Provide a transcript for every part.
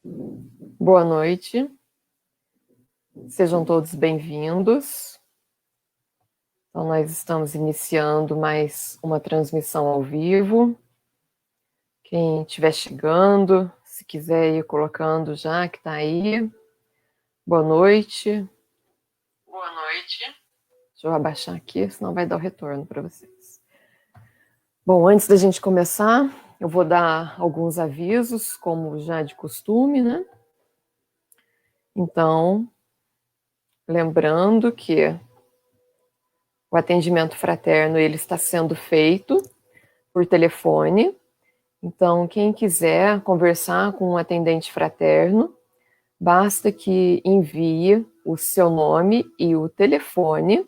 Boa noite, sejam todos bem-vindos. Então, nós estamos iniciando mais uma transmissão ao vivo. Quem estiver chegando, se quiser ir colocando já que está aí. Boa noite. Boa noite. Deixa eu abaixar aqui, senão vai dar o retorno para vocês. Bom, antes da gente começar, eu vou dar alguns avisos, como já de costume, né? Então, lembrando que o atendimento fraterno ele está sendo feito por telefone. Então, quem quiser conversar com um atendente fraterno, basta que envie o seu nome e o telefone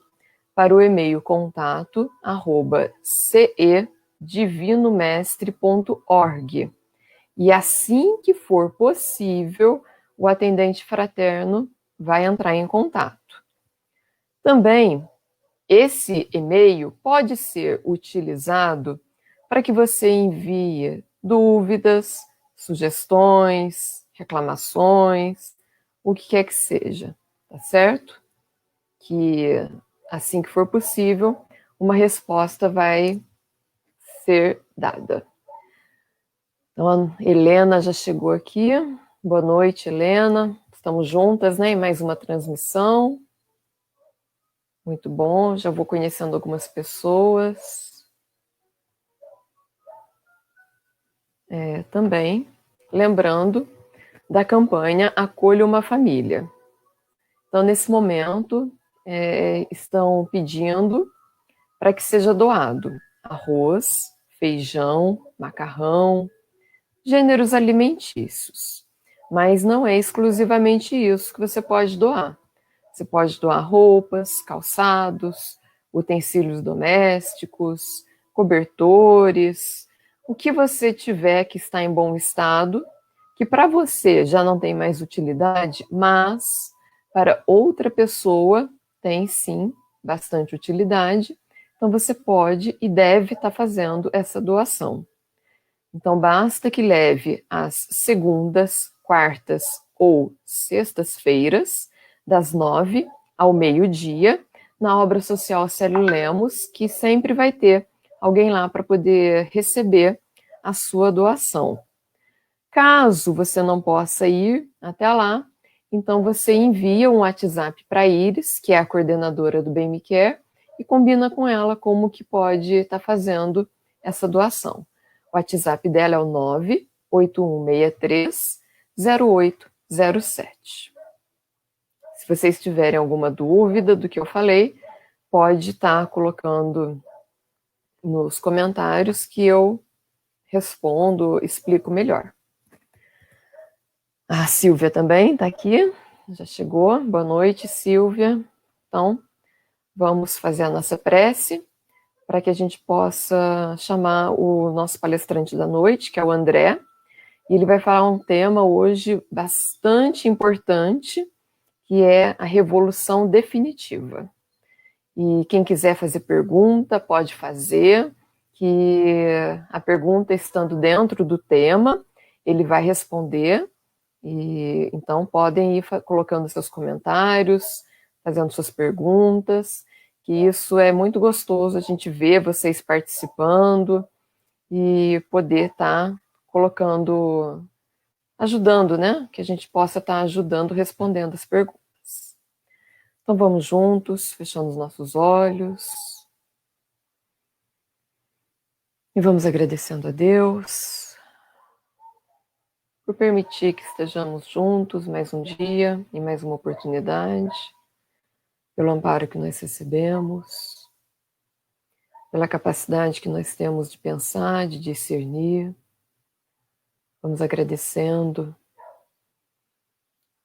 para o e-mail contato@cedivinomestre.org. E assim que for possível, o atendente fraterno vai entrar em contato. Também, esse e-mail pode ser utilizado para que você envie dúvidas, sugestões, reclamações, o que quer que seja, tá certo? Que assim que for possível, uma resposta vai ser dada. Então, a Helena já chegou aqui. Boa noite, Helena. Estamos juntas, né, em mais uma transmissão. Muito bom, já vou conhecendo algumas pessoas. Também, lembrando da campanha Acolha uma Família. Então, nesse momento, estão pedindo para que seja doado arroz, feijão, macarrão, gêneros alimentícios. Mas não é exclusivamente isso que você pode doar. Você pode doar roupas, calçados, utensílios domésticos, cobertores, o que você tiver que está em bom estado, que para você já não tem mais utilidade, mas para outra pessoa tem sim bastante utilidade. Então você pode e deve estar fazendo essa doação. Então basta que leve às segundas, quartas ou sextas-feiras, das 9 ao meio-dia, na obra social Célio Lemos, que sempre vai ter alguém lá para poder receber a sua doação. Caso você não possa ir até lá, então você envia um WhatsApp para a Iris, que é a coordenadora do Bem Me Quer, e combina com ela como que pode estar fazendo essa doação. O WhatsApp dela é o 981630807. Se vocês tiverem alguma dúvida do que eu falei, pode estar colocando nos comentários que eu respondo, explico melhor. A Silvia também está aqui, já chegou. Boa noite, Silvia. Então, vamos fazer a nossa prece para que a gente possa chamar o nosso palestrante da noite, que é o André. E ele vai falar um tema hoje bastante importante, que é a revolução definitiva. E quem quiser fazer pergunta, pode fazer, que a pergunta estando dentro do tema, ele vai responder. E então podem ir colocando seus comentários, fazendo suas perguntas, que isso é muito gostoso a gente ver vocês participando e poder estar colocando, ajudando, né? Que a gente possa estar ajudando, respondendo as perguntas. Então vamos juntos, fechando os nossos olhos. E vamos agradecendo a Deus por permitir que estejamos juntos mais um dia e mais uma oportunidade, pelo amparo que nós recebemos, pela capacidade que nós temos de pensar, de discernir. Vamos agradecendo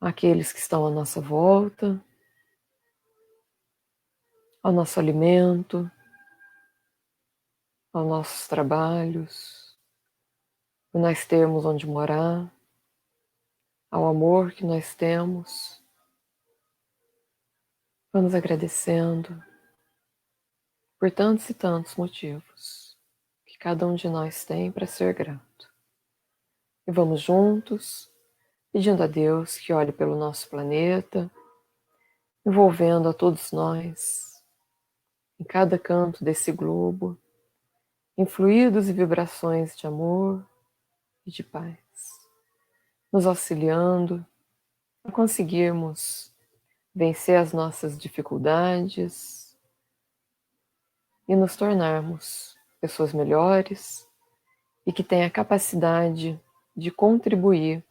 àqueles que estão à nossa volta, ao nosso alimento, aos nossos trabalhos, por nós termos onde morar, ao amor que nós temos. Vamos agradecendo por tantos e tantos motivos que cada um de nós tem para ser grato. E vamos juntos pedindo a Deus que olhe pelo nosso planeta, envolvendo a todos nós, em cada canto desse globo, em fluidos e vibrações de amor e de paz, nos auxiliando a conseguirmos vencer as nossas dificuldades e nos tornarmos pessoas melhores e que tenham a capacidade de contribuir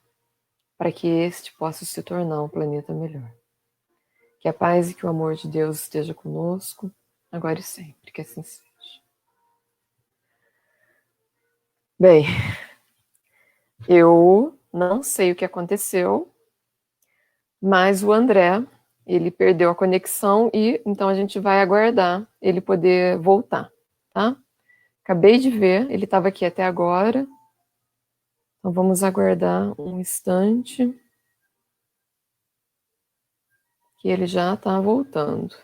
para que este possa se tornar um planeta melhor. Que a paz e que o amor de Deus esteja conosco, agora e sempre, que assim seja. Bem, eu não sei o que aconteceu, mas o André, ele perdeu a conexão e então a gente vai aguardar ele poder voltar, tá? Acabei de ver, ele estava aqui até agora, então vamos aguardar um instante que ele já está voltando.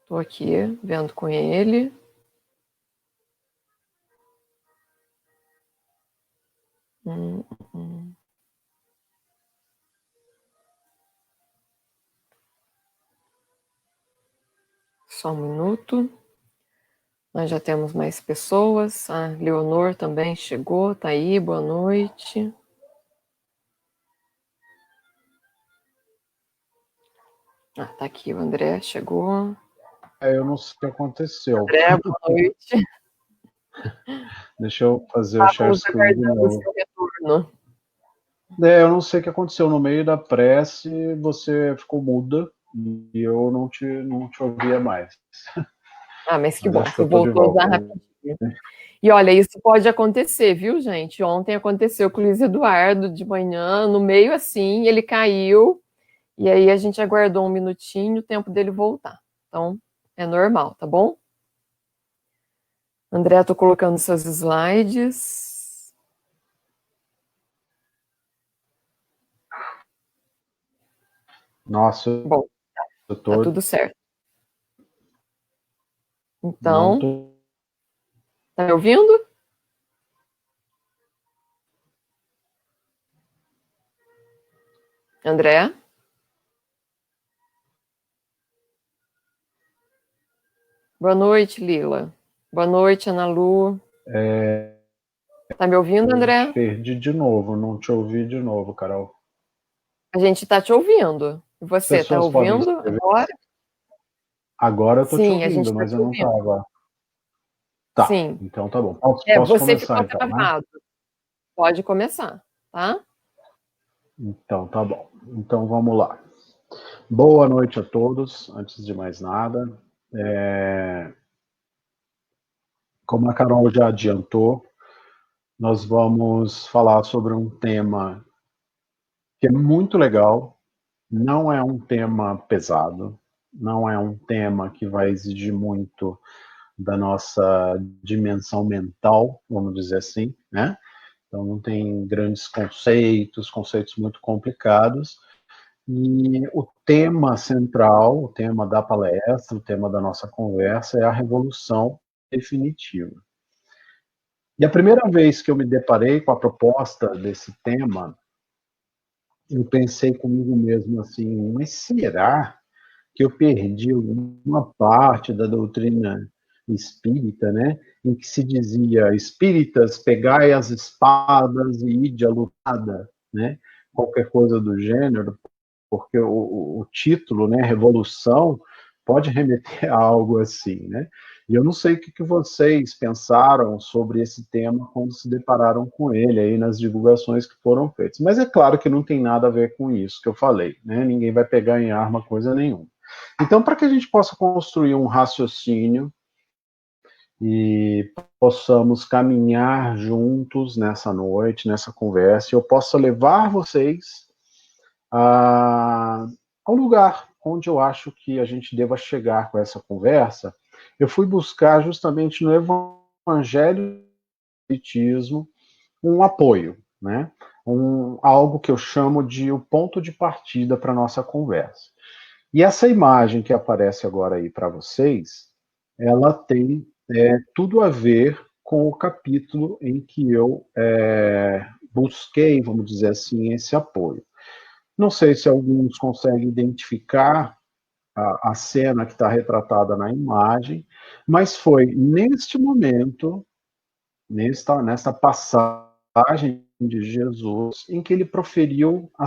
Estou aqui vendo com ele. Só um minuto. Nós já temos mais pessoas. A Leonor também chegou, tá aí, boa noite. Ah, tá aqui, o André chegou. Eu não sei o que aconteceu. André, boa noite. Deixa eu fazer o share screen de novo. Seu retorno. Eu não sei o que aconteceu. No meio da prece, você ficou muda e eu não te ouvia mais. Ah, mas que bom, acho que você eu tô de voltou já volta. rapidinho. E olha, isso pode acontecer, viu, gente? Ontem aconteceu com o Luiz Eduardo de manhã, no meio assim, ele caiu, e aí a gente aguardou um minutinho, o tempo dele voltar. Então, é normal, tá bom? André, tô colocando seus slides. Nossa, Bom, eu tá tô... tudo certo. Então, tá me ouvindo? André? Boa noite, Lila. Boa noite, Ana Lu. Tá me ouvindo, André? Eu perdi de novo, não te ouvi de novo, Carol. A gente tá te ouvindo. E você, tá ouvindo agora? Agora eu tô te Sim, a gente ouvindo, tá mas te eu não ouvindo. tava. Tá, Sim. então tá bom. Posso Você começar ficou então, né? travado. Pode começar, tá? Então tá bom. Então vamos lá. Boa noite a todos, antes de mais nada. Como a Carol já adiantou, nós vamos falar sobre um tema que é muito legal, não é um tema pesado, não é um tema que vai exigir muito da nossa dimensão mental, vamos dizer assim, né? Então não tem grandes conceitos muito complicados. E o tema central, o tema da palestra, o tema da nossa conversa é a revolução definitiva. E a primeira vez que eu me deparei com a proposta desse tema, eu pensei comigo mesmo assim, mas será que eu perdi alguma parte da doutrina espírita, né? Em que se dizia, espíritas, pegai as espadas e ide à lutada, né? Qualquer coisa do gênero, porque o título, né, Revolução, pode remeter a algo assim, né? E eu não sei o que vocês pensaram sobre esse tema quando se depararam com ele aí nas divulgações que foram feitas. Mas é claro que não tem nada a ver com isso que eu falei, né? Ninguém vai pegar em arma coisa nenhuma. Então, para que a gente possa construir um raciocínio e possamos caminhar juntos nessa noite, nessa conversa, e eu possa levar vocês ao lugar onde eu acho que a gente deva chegar com essa conversa, eu fui buscar justamente no Evangelho do Espiritismo um apoio, né? Algo que eu chamo de o ponto de partida para a nossa conversa. E essa imagem que aparece agora aí para vocês, ela tem tudo a ver com o capítulo em que eu busquei, vamos dizer assim, esse apoio. Não sei se alguns conseguem identificar a cena que está retratada na imagem, mas foi neste momento, nesta passagem de Jesus, em que ele proferiu a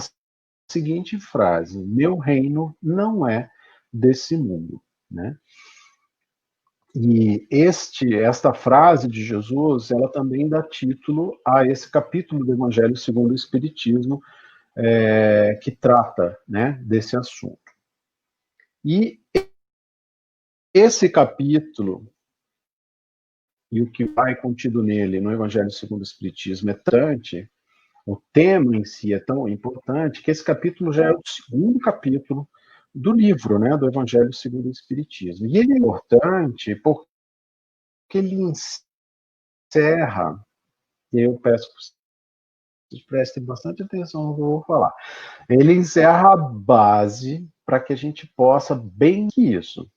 seguinte frase: meu reino não é desse mundo, né? E esta frase de Jesus, ela também dá título a esse capítulo do Evangelho segundo o Espiritismo, que trata, né, desse assunto. E esse capítulo, e o que vai contido nele, no Evangelho segundo o Espiritismo, é tanto, o tema em si é tão importante, que esse capítulo já é o segundo capítulo do livro, né, do Evangelho segundo o Espiritismo. E ele é importante porque ele encerra, e eu peço que vocês prestem bastante atenção no que eu vou falar, ele encerra a base para que a gente possa bem isso,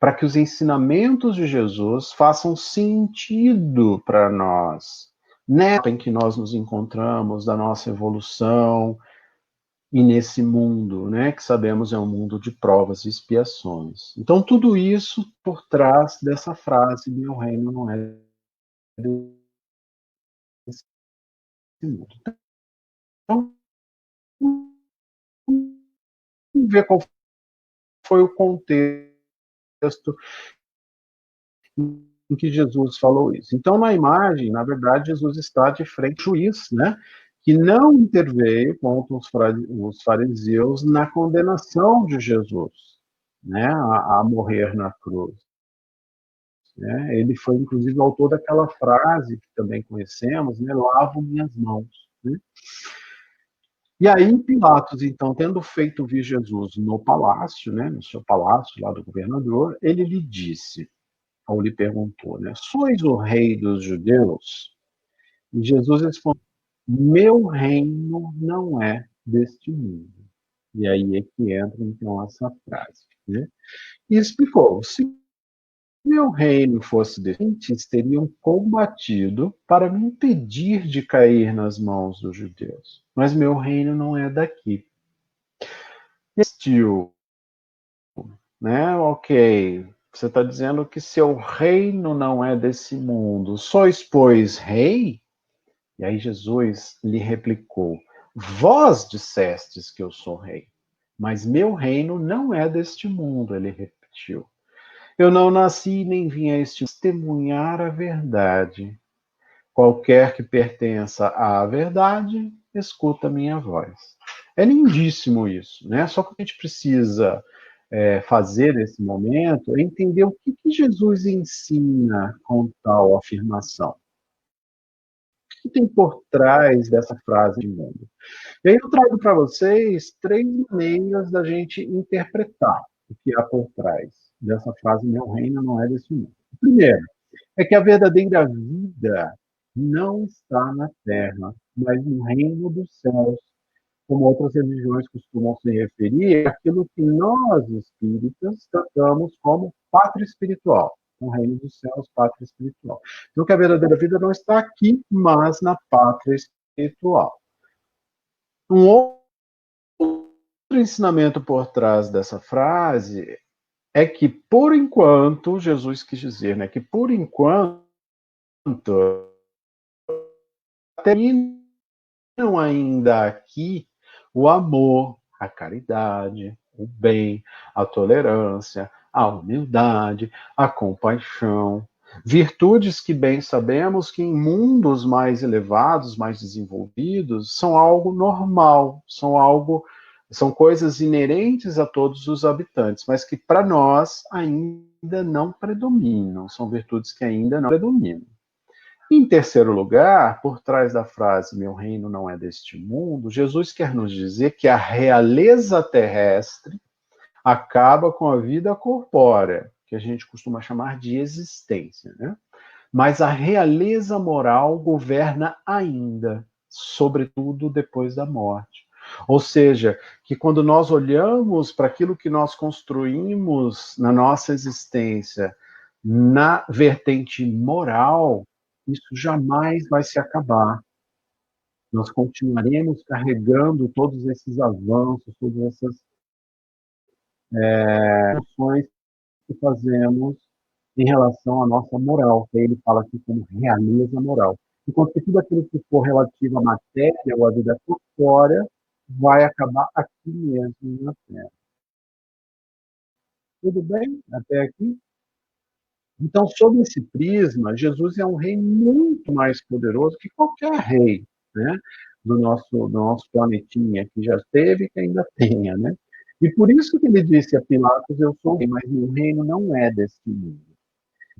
para que os ensinamentos de Jesus façam sentido para nós, na época em que nós nos encontramos, da nossa evolução, e nesse mundo, né, que sabemos é um mundo de provas e expiações. Então, tudo isso por trás dessa frase, meu reino não é desse mundo. Então, vamos ver qual foi o contexto em que Jesus falou isso. Então, na imagem, na verdade, Jesus está de frente ao juiz, né, que não interveio contra os fariseus na condenação de Jesus, né, a morrer na cruz. Né? Ele foi, inclusive, o autor daquela frase que também conhecemos, né, lavo minhas mãos. Né? E aí, Pilatos, então, tendo feito vir Jesus no palácio, né, no seu palácio lá do governador, ele lhe disse, ou lhe perguntou, né, sois o rei dos judeus? E Jesus respondeu, meu reino não é deste mundo. E aí é que entra, então, essa frase. Né? E explicou, se meu reino fosse destes, teriam combatido para me impedir de cair nas mãos dos judeus. Mas meu reino não é daqui. Existiu, né? Ok, você está dizendo que seu reino não é desse mundo. Sois, pois, rei? E aí Jesus lhe replicou, vós dissestes que eu sou rei, mas meu reino não é deste mundo, ele repetiu. Eu não nasci nem vim a este testemunhar a verdade. Qualquer que pertença à verdade, escuta a minha voz. É lindíssimo isso, né? Só que a gente precisa fazer nesse momento é entender o que Jesus ensina com tal afirmação. O que tem por trás dessa frase de mundo? E aí eu trago para vocês 3 maneiras da gente interpretar o que há por trás dessa frase, meu reino não é desse mundo. Primeiro, é que a verdadeira vida não está na terra, mas no reino dos céus, como outras religiões costumam se referir, aquilo que nós, espíritas, tratamos como pátria espiritual. O reino dos céus, pátria espiritual. Então, que a verdadeira vida não está aqui, mas na pátria espiritual. Um outro ensinamento por trás dessa frase é que, por enquanto, Jesus quis dizer, né, que por enquanto, terminam ainda aqui o amor, a caridade, o bem, a tolerância, a humildade, a compaixão, virtudes que bem sabemos que em mundos mais elevados, mais desenvolvidos, são algo normal, são coisas inerentes a todos os habitantes, mas que para nós ainda não predominam, são virtudes que ainda não predominam. Em terceiro lugar, por trás da frase meu reino não é deste mundo, Jesus quer nos dizer que a realeza terrestre acaba com a vida corpórea, que a gente costuma chamar de existência, né? Mas a realeza moral governa ainda, sobretudo depois da morte. Ou seja, que quando nós olhamos para aquilo que nós construímos na nossa existência, na vertente moral, isso jamais vai se acabar. Nós continuaremos carregando todos esses avanços, todas essas ações que fazemos em relação à nossa moral, que ele fala aqui como realeza moral. Enquanto que tudo aquilo que for relativo à matéria ou à vida corpórea vai acabar aqui mesmo na Terra. Tudo bem até aqui? Então, sob esse prisma, Jesus é um rei muito mais poderoso que qualquer rei, né, do nosso planetinha, que já teve e que ainda tenha, né? E por isso que ele disse a Pilatos, eu sou rei, mas meu reino não é deste mundo.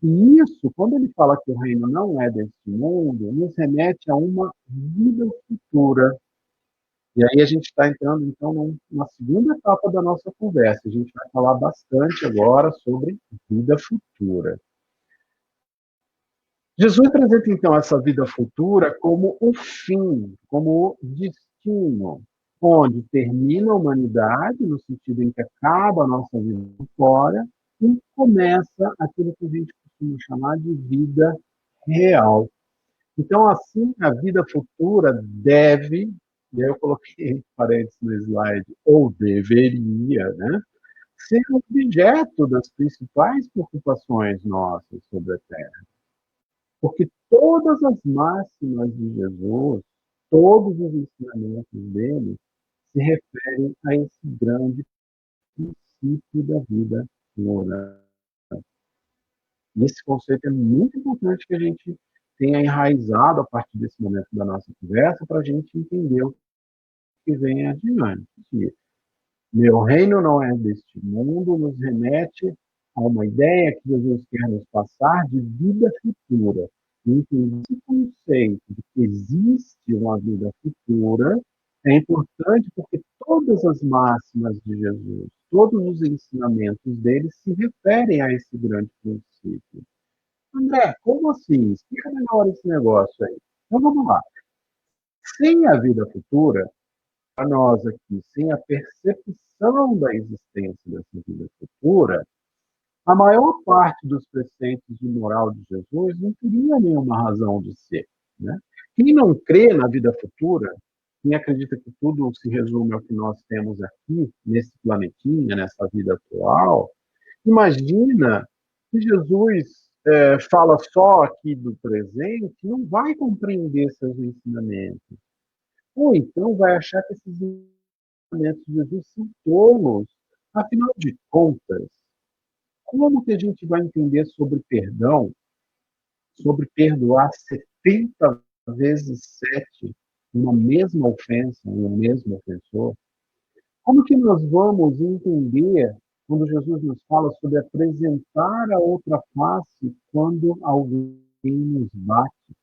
E isso, quando ele fala que o reino não é deste mundo, nos remete a uma vida futura. E aí a gente está entrando, então, numa segunda etapa da nossa conversa. A gente vai falar bastante agora sobre vida futura. Jesus apresenta, então, essa vida futura como o fim, como o destino, onde termina a humanidade, no sentido em que acaba a nossa vida fora, e começa aquilo que a gente costuma chamar de vida real. Então, assim, a vida futura deve, e aí eu coloquei entre parênteses no slide, ou deveria, né, ser objeto das principais preocupações nossas sobre a Terra. Porque todas as máximas de Jesus, todos os ensinamentos dele, se referem a esse grande princípio da vida futura. E esse conceito é muito importante que a gente tenha enraizado a partir desse momento da nossa conversa para a gente entender o que vem adiante. Meu reino não é deste mundo, nos remete a uma ideia que Jesus quer nos passar de vida futura. E esse conceito de que existe uma vida futura é importante porque todas as máximas de Jesus, todos os ensinamentos dele se referem a esse grande princípio. André, como assim? Explica melhor esse negócio aí. Então vamos lá. Sem a vida futura, para nós aqui, sem a percepção da existência dessa vida futura, a maior parte dos preceitos de moral de Jesus não teria nenhuma razão de ser. Né? Quem não crê na vida futura, quem acredita que tudo se resume ao que nós temos aqui, nesse planetinha, nessa vida atual, imagina que Jesus fala só aqui do presente, não vai compreender seus ensinamentos. Ou então vai achar que esses ensinamentos de Jesus são tolos. Afinal de contas, como que a gente vai entender sobre perdão, sobre perdoar 70 vezes 7 uma mesma ofensa, um mesmo ofensor? Como que nós vamos entender quando Jesus nos fala sobre apresentar a outra face quando alguém nos bate?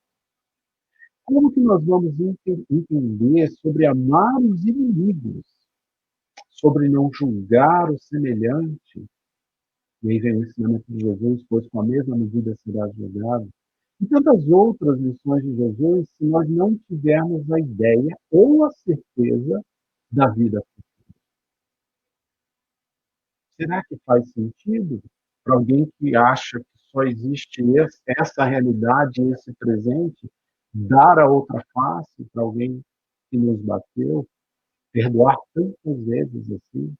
Como que nós vamos entender sobre amar os inimigos, sobre não julgar o semelhante? E aí vem o ensinamento de Jesus, pois com a mesma medida será julgado. E tantas outras lições de Jesus, se nós não tivermos a ideia ou a certeza da vida futura. Será que faz sentido para alguém que acha que só existe essa realidade, esse presente, dar a outra face para alguém que nos bateu, perdoar tantas vezes assim,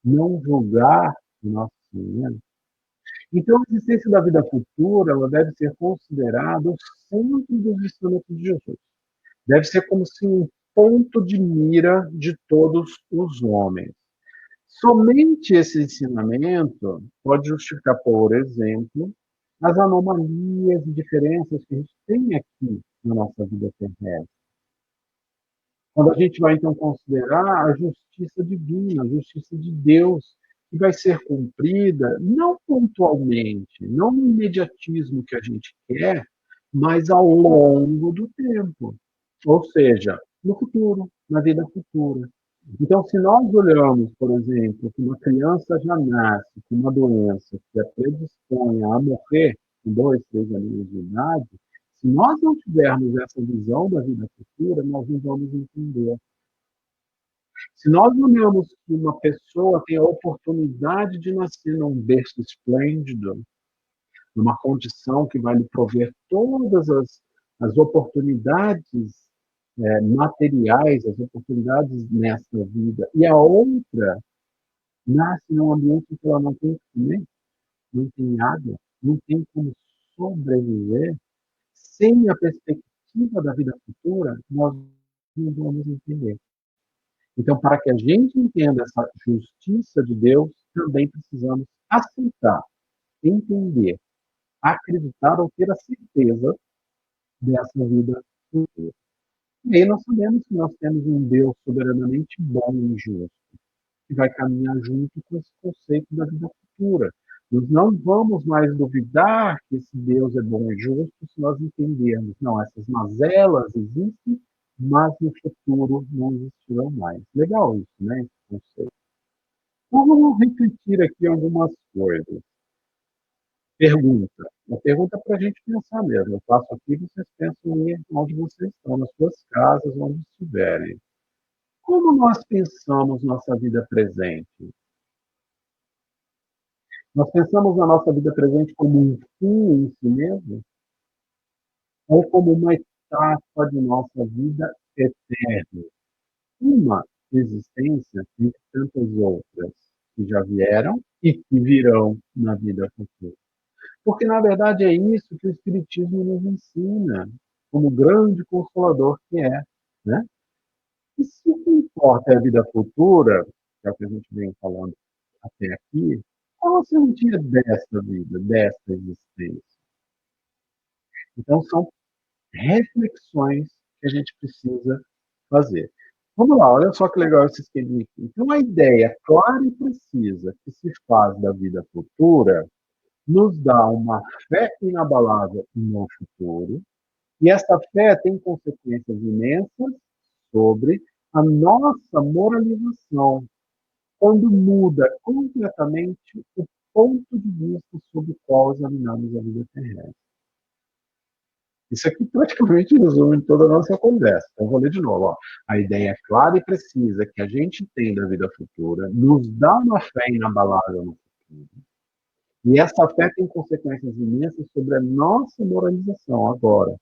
não julgar o nosso semelhante? Então, a existência da vida futura ela deve ser considerada o centro dos ensinamentos de Jesus. Deve ser como se um ponto de mira de todos os homens. Somente esse ensinamento pode justificar, por exemplo, as anomalias e diferenças que a gente tem aqui na nossa vida terrestre. Quando a gente vai, então, considerar a justiça divina, a justiça de Deus, que vai ser cumprida não pontualmente, não no imediatismo que a gente quer, mas ao longo do tempo. Ou seja, no futuro, na vida futura. Então, se nós olhamos, por exemplo, que uma criança já nasce com uma doença que a predispõe a morrer com 2, 3 anos de idade, se nós não tivermos essa visão da vida futura, nós não vamos entender. Se nós olhamos que uma pessoa tem a oportunidade de nascer num berço esplêndido, numa condição que vai lhe prover todas as oportunidades materiais, as oportunidades nessa vida, e a outra nasce num ambiente que ela não tem comer, não tem água, não tem como sobreviver, sem a perspectiva da vida futura, nós não vamos entender. Então, para que a gente entenda essa justiça de Deus, também precisamos aceitar, entender, acreditar ou ter a certeza dessa vida futura. E aí nós sabemos que nós temos um Deus soberanamente bom e justo, que vai caminhar junto com esse conceito da vida futura. Nós não vamos mais duvidar que esse Deus é bom e justo se nós entendermos, não, essas mazelas existem, mas no futuro não existirão mais. Legal isso, né? Esse conceito. Então vamos refletir aqui algumas coisas. Pergunta. Uma pergunta para a gente pensar mesmo. Eu faço aqui, vocês pensam em onde vocês estão, nas suas casas, onde estiverem. Como nós pensamos nossa vida presente? Nós pensamos na nossa vida presente como um fim em si mesmo? Ou como uma etapa de nossa vida eterna? Uma existência entre tantas outras que já vieram e que virão na vida futura. Porque, na verdade, é isso que o Espiritismo nos ensina, como grande consolador que é, né? E se o que importa é a vida futura, que é o que a gente vem falando até aqui, qual a serventia desta vida, desta existência? Então, são reflexões que a gente precisa fazer. Vamos lá, olha só que legal esse esquema aqui. Então, a ideia clara e precisa que se faz da vida futura nos dá uma fé inabalável no futuro, e essa fé tem consequências imensas sobre a nossa moralização, quando muda completamente o ponto de vista sobre o qual examinamos a vida terrestre. Isso aqui praticamente resume toda a nossa conversa. Então, vou ler de novo. Ó. A ideia clara e precisa que a gente tem da vida futura nos dá uma fé inabalável no futuro. E essa fé tem consequências imensas sobre a nossa moralização agora.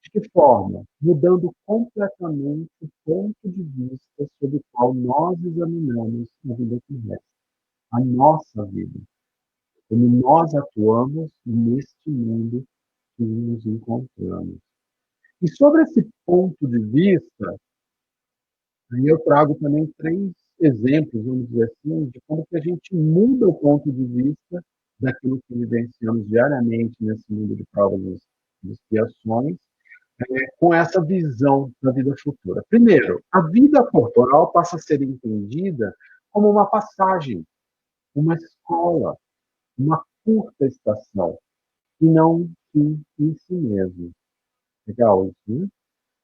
De que forma? Mudando completamente o ponto de vista sobre o qual nós examinamos a vida terrestre, a nossa vida, como nós atuamos neste mundo que nos encontramos. E sobre esse ponto de vista, aí eu trago também 3 exemplos, vamos dizer assim, de como que a gente muda o ponto de vista daquilo que vivenciamos diariamente nesse mundo de provas e expiações, com essa visão da vida futura. Primeiro, a vida corporal passa a ser entendida como uma passagem, uma escola, uma curta estação, e não um fim em si mesmo. Legal isso, né?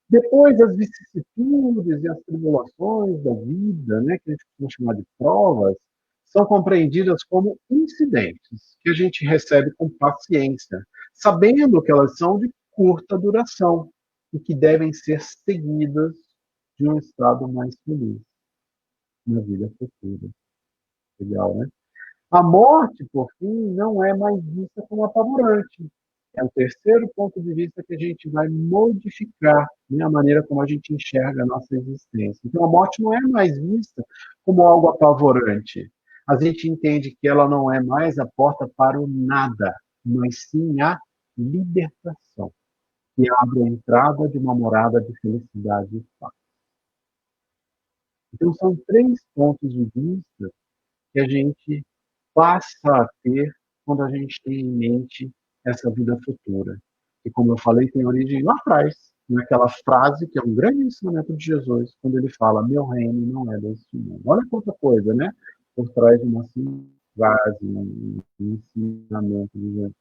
Depois, as vicissitudes e as tribulações da vida, né, que a gente costuma chamar de provas, são compreendidas como incidentes que a gente recebe com paciência, sabendo que elas são de curta duração e que devem ser seguidas de um estado mais feliz na vida futura. Legal, né? A morte, por fim, não é mais vista como apavorante. É o terceiro ponto de vista que a gente vai modificar, né, a maneira como a gente enxerga a nossa existência. Então, a morte não é mais vista como algo apavorante. A gente entende que ela não é mais a porta para o nada, mas sim a libertação, que abre a entrada de uma morada de felicidade e paz. Então, são 3 pontos de vista que a gente passa a ter quando a gente tem em mente essa vida futura. E como eu falei, tem origem lá atrás, naquela frase que é um grande ensinamento de Jesus, quando ele fala, meu reino não é deste mundo. Olha quanta coisa, né? Por trás de uma simples frase, um ensinamento de Jesus.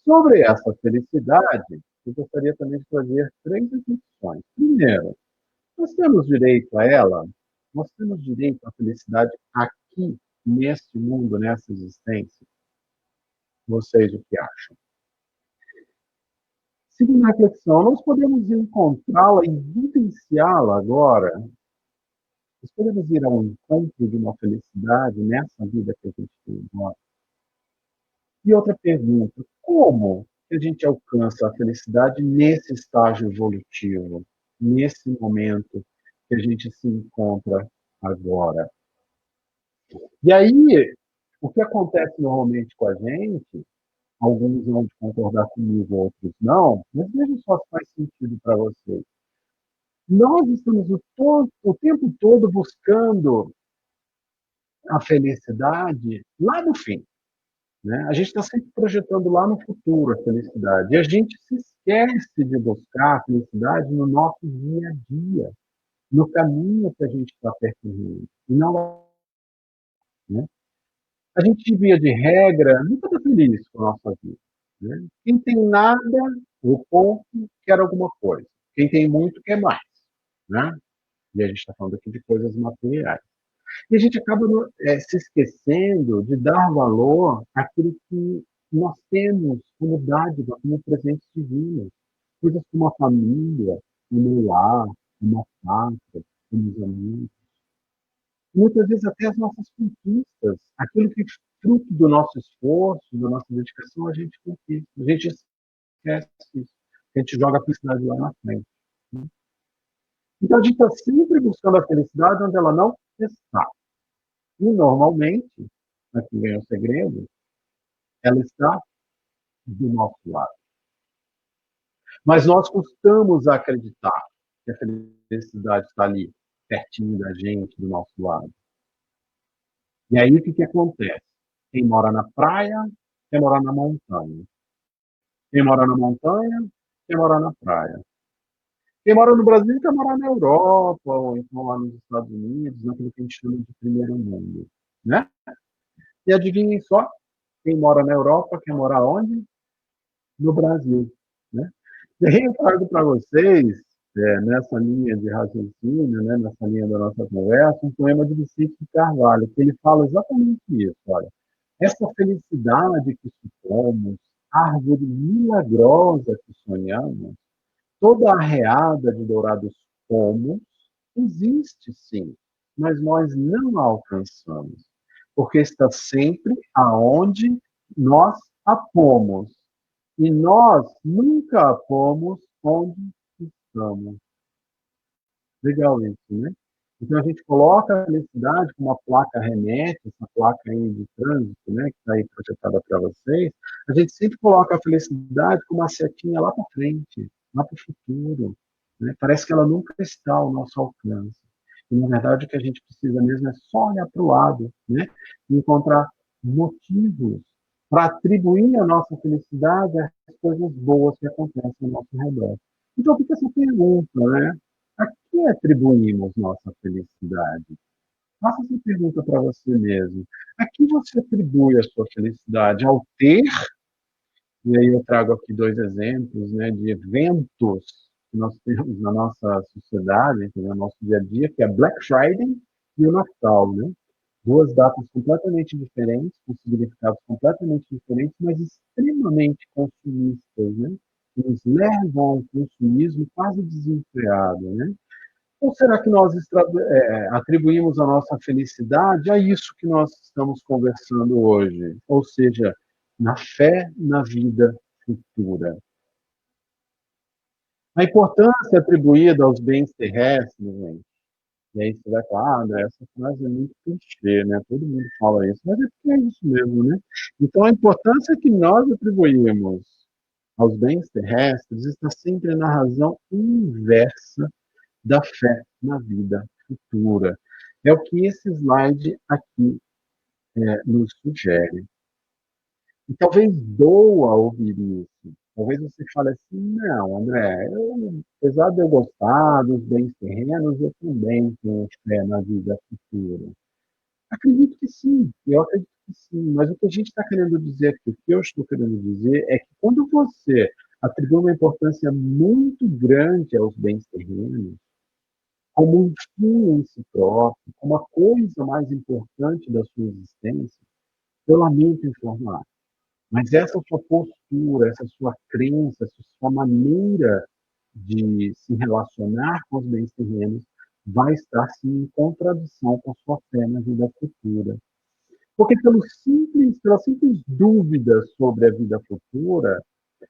Sobre essa felicidade, eu gostaria também de trazer 3 reflexões. Primeiro, nós temos direito a ela? Nós temos direito à felicidade aqui, neste mundo, nessa existência? Vocês o que acham? Segunda reflexão, nós podemos encontrá-la e vivenciá-la agora? Nós podemos ir ao encontro de uma felicidade nessa vida que a gente tem agora? E outra pergunta, como que a gente alcança a felicidade nesse estágio evolutivo, nesse momento que a gente se encontra agora? E aí, o que acontece normalmente com a gente, alguns vão concordar comigo, outros não, mas veja só se faz sentido para vocês. Nós estamos o tempo todo buscando a felicidade lá no fim, né? A gente está sempre projetando lá no futuro a felicidade. E a gente se esquece de buscar a felicidade no nosso dia a dia, no caminho que a gente está percorrendo. E não, né? A gente, via de regra, nunca está feliz com a nossa vida. Né? Quem tem nada, o pouco, quer alguma coisa. Quem tem muito, quer mais. Né? E a gente está falando aqui de coisas materiais. E a gente acaba se esquecendo de dar valor àquilo que nós temos como dádiva, como presentes divinos. Coisas como a família, como o lar, como a pátria, como os amigos. Muitas vezes até as nossas conquistas, aquilo que fruto do nosso esforço, da nossa dedicação, a gente conquista. A gente esquece isso. A gente joga a felicidade lá na frente. Então a gente está sempre buscando a felicidade onde ela não está. E normalmente, aqui vem o segredo, ela está do nosso lado. Mas nós costumamos acreditar que a felicidade está ali, pertinho da gente, do nosso lado. E aí o que acontece? Quem mora na praia, quer morar na montanha. Quem mora na montanha, quer morar na praia. Quem mora no Brasil, quer morar na Europa, ou então lá nos Estados Unidos, naquilo que a gente chama de primeiro mundo. Né? E adivinhem só, quem mora na Europa, quer morar onde? No Brasil. Né? E aí eu trago para vocês, nessa linha de raciocínio, né, nessa linha da nossa conversa, um poema de Vicente de Carvalho, que ele fala exatamente isso. Olha, essa felicidade que supomos, árvore milagrosa que sonhamos, toda arreada de dourados pomos, existe sim, mas nós não a alcançamos, porque está sempre aonde nós a pomos. E nós nunca a pomos onde estamos. Legal isso, né? Então a gente coloca a felicidade como uma placa remete, essa placa aí de trânsito, né, que está aí projetada para vocês, a gente sempre coloca a felicidade como uma setinha lá para frente, lá para o futuro. Né? Parece que ela nunca está ao nosso alcance. E, na verdade, o que a gente precisa mesmo é só olhar para o lado, né? E encontrar motivos para atribuir a nossa felicidade às coisas boas que acontecem ao nosso redor. Então, fica essa pergunta, né? A que atribuímos nossa felicidade? Faça essa pergunta para você mesmo. A que você atribui a sua felicidade? Ao ter? E aí eu trago aqui dois exemplos, né, de eventos que nós temos na nossa sociedade, no nosso dia a dia, que é Black Friday e o Natal, né? Duas datas completamente diferentes, com significados completamente diferentes, mas extremamente consumistas, né? Que nos levam ao consumismo quase desenfreado, né? Ou será que nós atribuímos a nossa felicidade a isso que nós estamos conversando hoje? Ou seja, na fé na vida futura. A importância atribuída aos bens terrestres, gente. E aí você vai falar, André, essa frase é muito clichê, né? Todo mundo fala isso, mas é porque é isso mesmo, né? Então, a importância que nós atribuímos aos bens terrestres está sempre na razão inversa da fé na vida futura. É o que esse slide aqui nos sugere. E talvez doa ouvir isso. Talvez você fale assim, não, André, apesar de eu gostar dos bens terrenos, eu também tenho fé na vida futura. Acredito que sim, eu acredito que sim, mas o que a gente está querendo dizer aqui, o que eu estou querendo dizer é que quando você atribui uma importância muito grande aos bens terrenos, como um fim em si próprio, como a coisa mais importante da sua existência, eu lamento informar. Mas essa sua postura, essa sua crença, essa sua maneira de se relacionar com os bens terrenos vai estar sim em contradição com a sua fé na vida futura. Porque pela simples dúvida sobre a vida futura,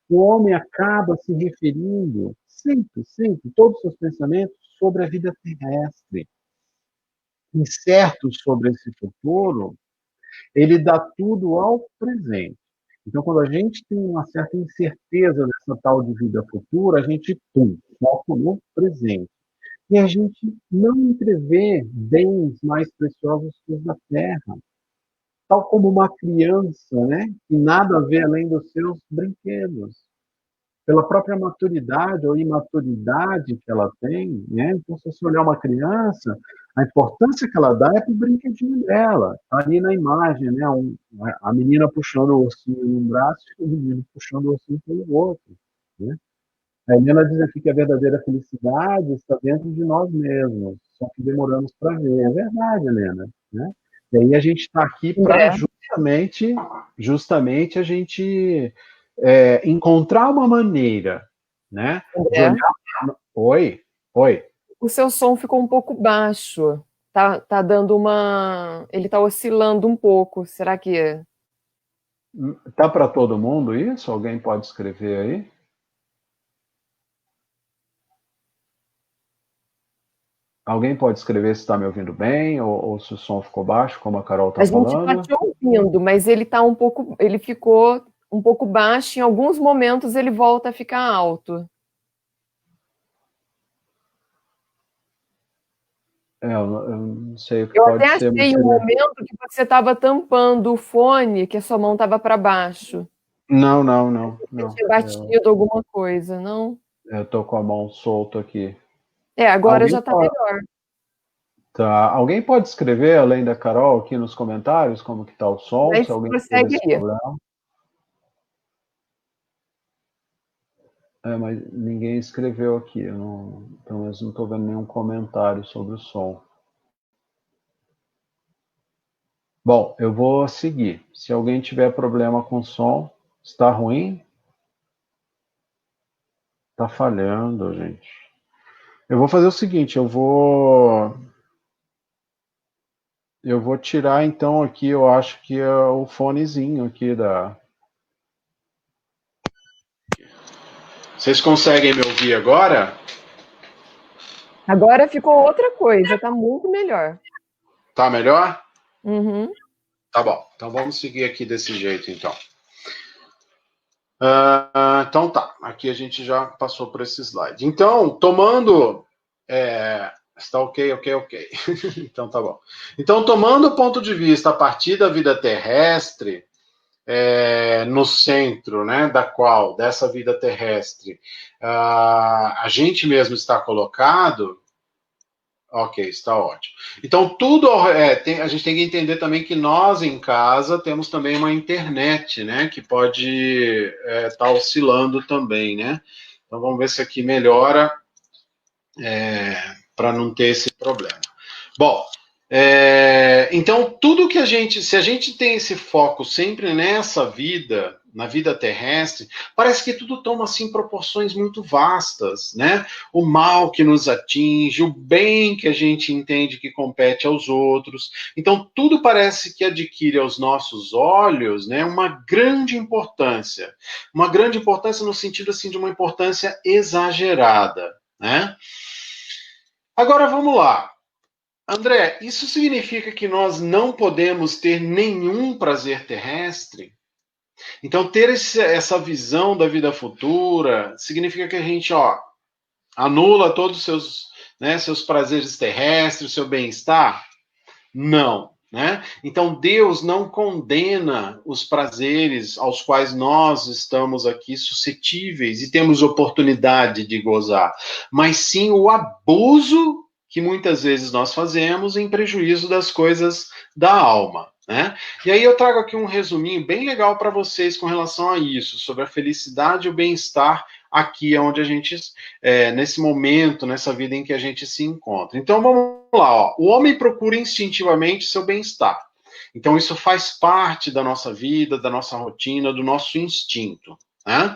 o homem acaba se referindo sempre, todos os seus pensamentos sobre a vida terrestre. Incerto sobre esse futuro, ele dá tudo ao presente. Então, quando a gente tem uma certa incerteza dessa tal de vida futura, a gente, foca no presente. E a gente não entrevê bens mais preciosos que os da terra. Tal como uma criança, né, que nada vê além dos seus brinquedos. Pela própria maturidade ou imaturidade que ela tem, né? Então, se você olhar uma criança, a importância que ela dá é para o brinquedinho dela. Tá ali na imagem, né? A menina puxando o ursinho num braço e o menino puxando o ursinho pelo outro, né? A Helena diz aqui que a verdadeira felicidade está dentro de nós mesmos, só que demoramos para ver. É verdade, Helena, né? E aí a gente está aqui para justamente a gente encontrar uma maneira, né, de André, olhar. Oi, oi. o seu som ficou um pouco baixo. Tá dando uma. Ele tá oscilando um pouco. Será que. Tá para todo mundo isso? Alguém pode escrever aí? Alguém pode escrever se está me ouvindo bem ou se o som ficou baixo, como a Carol está A gente tá falando? te ouvindo, mas ele tá um pouco. Ele ficou um pouco baixo. Em alguns momentos ele volta a ficar alto. Eu não sei o que Eu pode até ser, mas achei um seria... momento que você estava tampando o fone, que a sua mão estava para baixo. Você Não. tinha batido alguma coisa, não? Eu tô com a mão solta aqui. Agora Alguém já está melhor. Alguém pode escrever, além da Carol, aqui nos comentários, como que tá o som, se Mas alguém teve prossegue esse aí. problema? Mas ninguém escreveu aqui, pelo menos não estou vendo nenhum comentário sobre o som. Bom, eu vou seguir. Se alguém tiver problema com o som, está ruim? Está falhando, gente. Eu vou fazer o seguinte, eu vou tirar então aqui, eu acho que é o fonezinho aqui da... Vocês conseguem me ouvir agora? Agora ficou outra coisa, tá muito melhor. Tá melhor? Uhum. Tá bom. Então vamos seguir aqui desse jeito, então. Então tá. Aqui a gente já passou por esse slide. Então, tomando... está ok. Então tá bom. Então, tomando o ponto de vista a partir da vida terrestre, no centro, né, dessa vida terrestre, a gente mesmo está colocado. Ok, está ótimo. Então, a gente tem que entender também que nós, em casa, temos também uma internet, né? Que pode estar oscilando também, né? Então, vamos ver se aqui melhora para não ter esse problema. Bom, então, tudo que se a gente tem esse foco sempre nessa vida, na vida terrestre, parece que tudo toma, assim, proporções muito vastas, né? O mal que nos atinge, o bem que a gente entende que compete aos outros. Então, tudo parece que adquire aos nossos olhos, né, uma grande importância. Uma grande importância no sentido, assim, de uma importância exagerada, né? Agora, vamos lá. André, isso significa que nós não podemos ter nenhum prazer terrestre? Então, ter essa visão da vida futura significa que a gente, anula todos os seus prazeres terrestres, o seu bem-estar? Não, né? Então, Deus não condena os prazeres aos quais nós estamos aqui suscetíveis e temos oportunidade de gozar, mas sim o abuso que muitas vezes nós fazemos em prejuízo das coisas da alma, né? E aí eu trago aqui um resuminho bem legal para vocês com relação a isso, sobre a felicidade e o bem-estar aqui onde a gente, nesse momento, nessa vida em que a gente se encontra. Então vamos lá, o homem procura instintivamente seu bem-estar. Então isso faz parte da nossa vida, da nossa rotina, do nosso instinto, né?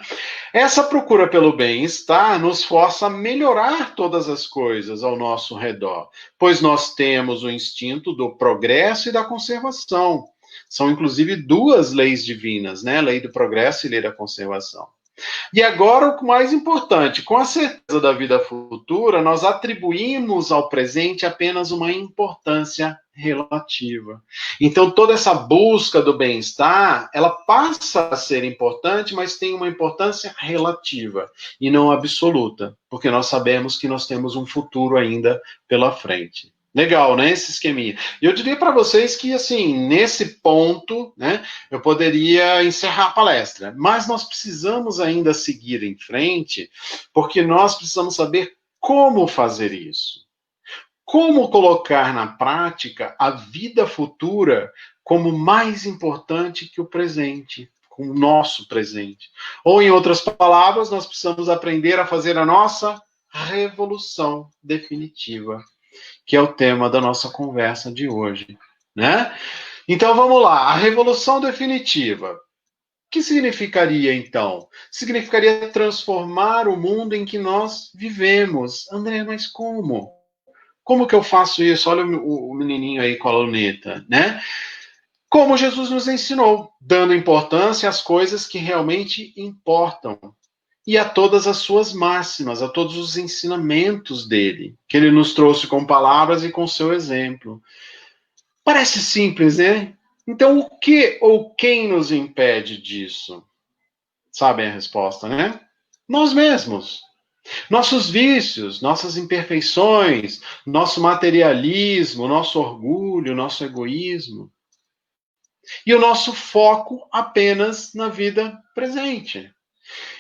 Essa procura pelo bem-estar nos força a melhorar todas as coisas ao nosso redor, pois nós temos o instinto do progresso e da conservação. São, inclusive, duas leis divinas, né? Lei do progresso e lei da conservação. E agora, o mais importante, com a certeza da vida futura, nós atribuímos ao presente apenas uma importância relativa. Então, toda essa busca do bem-estar, ela passa a ser importante, mas tem uma importância relativa e não absoluta, porque nós sabemos que nós temos um futuro ainda pela frente. Legal, né, esse esqueminha. E eu diria para vocês que, assim, nesse ponto, né, eu poderia encerrar a palestra, mas nós precisamos ainda seguir em frente, porque nós precisamos saber como fazer isso. Como colocar na prática a vida futura como mais importante que o presente, com o nosso presente. Ou, em outras palavras, nós precisamos aprender a fazer a nossa revolução definitiva, que é o tema da nossa conversa de hoje, né? Então, vamos lá. A revolução definitiva. O que significaria, então? Significaria transformar o mundo em que nós vivemos. André, mas como? Como que eu faço isso? Olha o menininho aí com a luneta, né? Como Jesus nos ensinou, dando importância às coisas que realmente importam e a todas as suas máximas, a todos os ensinamentos dele, que ele nos trouxe com palavras e com seu exemplo. Parece simples, né? Então, o que ou quem nos impede disso? Sabem a resposta, né? Nós mesmos. Nossos vícios, nossas imperfeições, nosso materialismo, nosso orgulho, nosso egoísmo. E o nosso foco apenas na vida presente.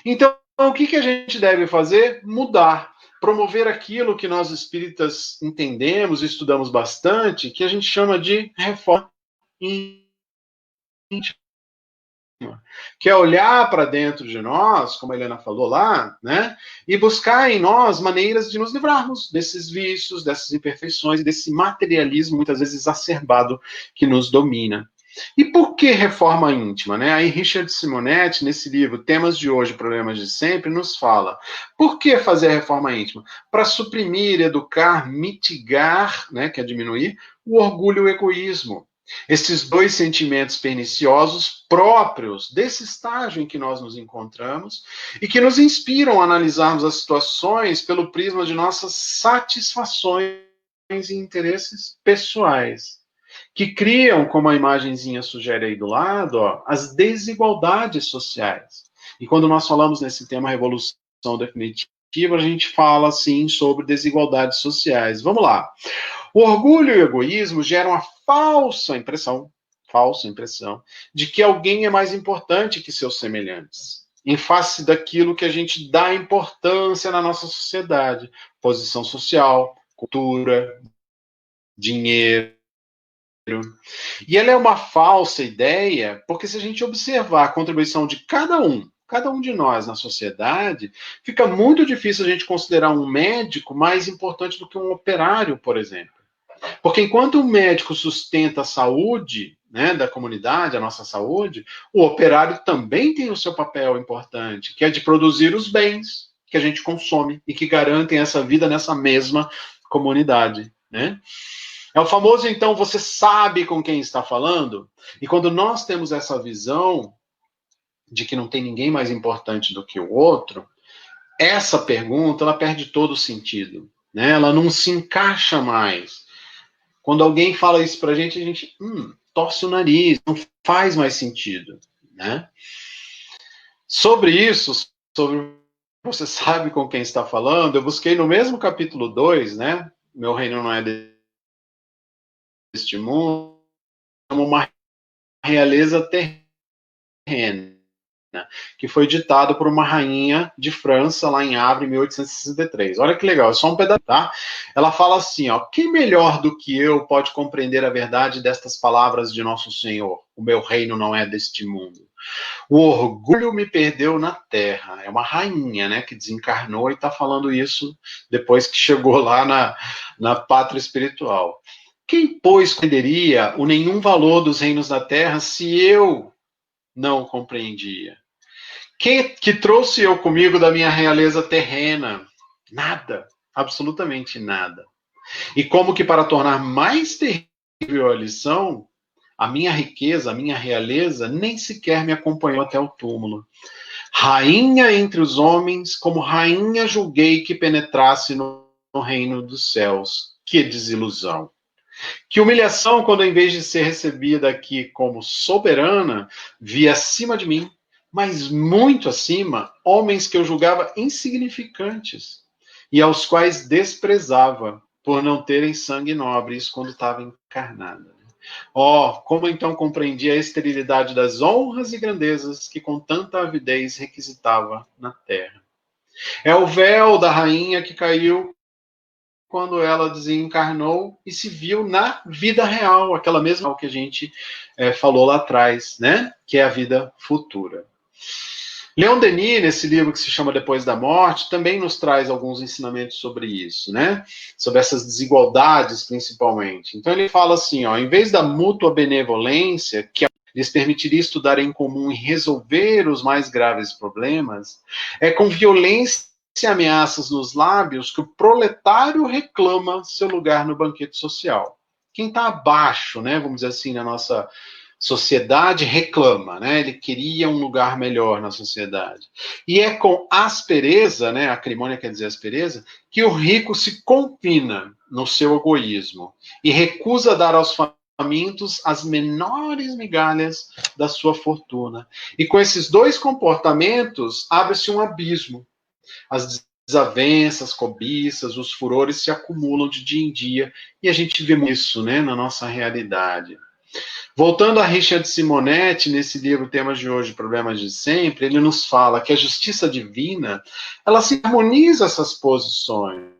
Então, o que a gente deve fazer? Mudar. Promover aquilo que nós espíritas entendemos, estudamos bastante, que a gente chama de reforma íntima. Que é olhar para dentro de nós, como a Helena falou lá, né? E buscar em nós maneiras de nos livrarmos desses vícios, dessas imperfeições, desse materialismo muitas vezes exacerbado que nos domina. E por que reforma íntima, né? Aí Richard Simonetti, nesse livro Temas de Hoje, Problemas de Sempre, nos fala: por que fazer a reforma íntima? Para suprimir, educar, mitigar, né, que é diminuir, o orgulho e o egoísmo. Esses dois sentimentos perniciosos próprios desse estágio em que nós nos encontramos e que nos inspiram a analisarmos as situações pelo prisma de nossas satisfações e interesses pessoais, que criam, como a imagenzinha sugere aí do lado, ó, as desigualdades sociais. E quando nós falamos nesse tema revolução definitiva, a gente fala, sim, sobre desigualdades sociais. Vamos lá. O orgulho e o egoísmo geram a falsa impressão de que alguém é mais importante que seus semelhantes, em face daquilo que a gente dá importância na nossa sociedade, posição social, cultura, dinheiro. E ela é uma falsa ideia, porque se a gente observar a contribuição de cada um de nós na sociedade, fica muito difícil a gente considerar um médico mais importante do que um operário, por exemplo. Porque enquanto o médico sustenta a saúde, né, da comunidade, a nossa saúde, o operário também tem o seu papel importante, que é de produzir os bens que a gente consome e que garantem essa vida nessa mesma comunidade, né? É o famoso, então, você sabe com quem está falando? E quando nós temos essa visão de que não tem ninguém mais importante do que o outro, essa pergunta, ela perde todo o sentido, né? Ela não se encaixa mais. Quando alguém fala isso pra gente, a gente torce o nariz, não faz mais sentido, né? Sobre isso, sobre você sabe com quem está falando, eu busquei no mesmo capítulo 2, né? Meu reino não é deste mundo, como uma realeza terrena, que foi ditado por uma rainha de França, lá em Havre, em 1863. Olha que legal, é só um pedaço, tá? Ela fala assim, ó: quem melhor do que eu pode compreender a verdade destas palavras de Nosso Senhor? O meu reino não é deste mundo. O orgulho me perdeu na terra. É uma rainha, né, que desencarnou e está falando isso depois que chegou lá na pátria espiritual. Quem, pois, compreenderia o nenhum valor dos reinos da terra se eu não compreendia? Que trouxe eu comigo da minha realeza terrena? Nada, absolutamente nada. E como que para tornar mais terrível a lição, A minha riqueza, a minha realeza, nem sequer me acompanhou até o túmulo. Rainha entre os homens, como rainha julguei que penetrasse no reino dos céus. Que desilusão! Que humilhação quando, em vez de ser recebida aqui como soberana, vi acima de mim, mas muito acima, homens que eu julgava insignificantes e aos quais desprezava por não terem sangue nobre, isso quando estava encarnada. Oh, como então compreendia a esterilidade das honras e grandezas que com tanta avidez requisitava na terra. É o véu da rainha que caiu quando ela desencarnou e se viu na vida real, aquela mesma que a gente falou lá atrás, né? Que é a vida futura. Leon Denis, nesse livro que se chama Depois da Morte, também nos traz alguns ensinamentos sobre isso, né? Sobre essas desigualdades, principalmente. Então ele fala assim, ó, em vez da mútua benevolência, que lhes permitiria estudar em comum e resolver os mais graves problemas, é com violência e ameaças nos lábios que o proletário reclama seu lugar no banquete social. Quem está abaixo, né, vamos dizer assim, na nossa sociedade reclama, né? Ele queria um lugar melhor na sociedade. E é com aspereza, né? Acrimônia quer dizer aspereza, que o rico se confina no seu egoísmo e recusa dar aos famintos as menores migalhas da sua fortuna. E com esses dois comportamentos abre-se um abismo. As desavenças, cobiças, os furores se acumulam de dia em dia e a gente vê isso, né, na nossa realidade. Voltando a Richard Simonetti, nesse livro Temas de Hoje, Problemas de Sempre, ele nos fala que a justiça divina, ela se harmoniza essas posições.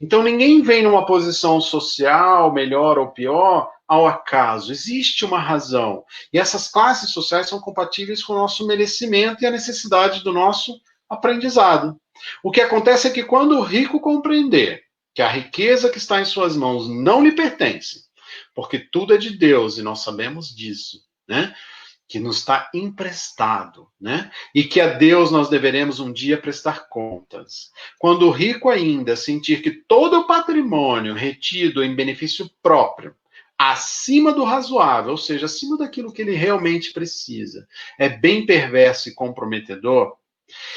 Então ninguém vem numa posição social, melhor ou pior, ao acaso. Existe uma razão. E essas classes sociais são compatíveis com o nosso merecimento e a necessidade do nosso aprendizado. O que acontece é que quando o rico compreender que a riqueza que está em suas mãos não lhe pertence, porque tudo é de Deus e nós sabemos disso, né? Que nos está emprestado, né? E que a Deus nós deveremos um dia prestar contas. Quando o rico ainda sentir que todo o patrimônio retido em benefício próprio, acima do razoável, ou seja, acima daquilo que ele realmente precisa, é bem perverso e comprometedor,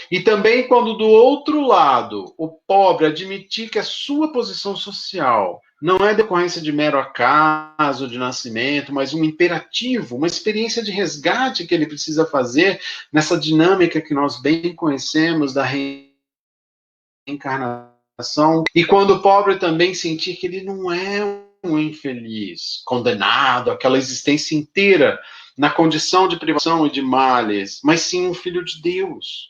e também quando do outro lado o pobre admitir que a sua posição social não é decorrência de mero acaso de nascimento, mas um imperativo, uma experiência de resgate que ele precisa fazer nessa dinâmica que nós bem conhecemos da reencarnação. E quando o pobre também sentir que ele não é um infeliz, condenado àquela existência inteira na condição de privação e de males, mas sim um filho de Deus,